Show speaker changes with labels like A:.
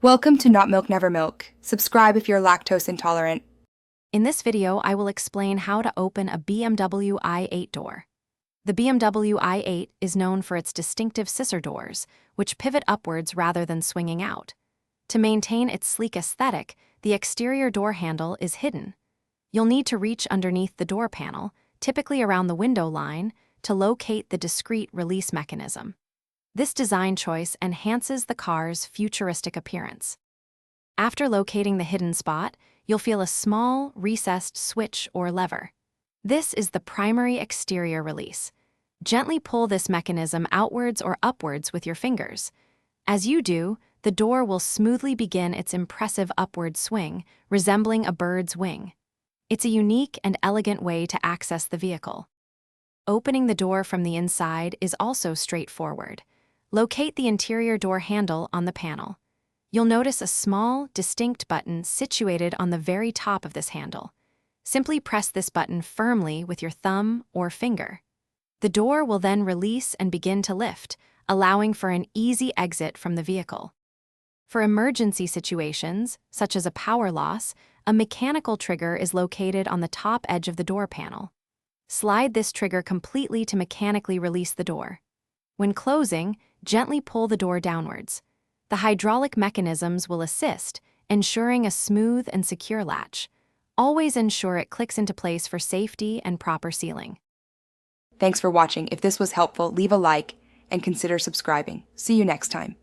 A: Welcome to Not Milk Never Milk. Subscribe if you're lactose intolerant.
B: In this video, I will explain how to open a BMW i8 door. The BMW i8 is known for its distinctive scissor doors, which pivot upwards rather than swinging out. To maintain its sleek aesthetic, the exterior door handle is hidden. You'll need to reach underneath the door panel, typically around the window line, to locate the discrete release mechanism. This design choice enhances the car's futuristic appearance. After locating the hidden spot, you'll feel a small, recessed switch or lever. This is the primary exterior release. Gently pull this mechanism outwards or upwards with your fingers. As you do, the door will smoothly begin its impressive upward swing, resembling a bird's wing. It's a unique and elegant way to access the vehicle. Opening the door from the inside is also straightforward. Locate the interior door handle on the panel. You'll notice a small, distinct button situated on the very top of this handle. Simply press this button firmly with your thumb or finger. The door will then release and begin to lift, allowing for an easy exit from the vehicle. For emergency situations, such as a power loss, a mechanical trigger is located on the top edge of the door panel. Slide this trigger completely to mechanically release the door. When closing, gently pull the door downwards. The hydraulic mechanisms will assist, ensuring a smooth and secure latch. Always ensure it clicks into place for safety and proper sealing.
A: Thanks for watching. If this was helpful, leave a like and consider subscribing. See you next time.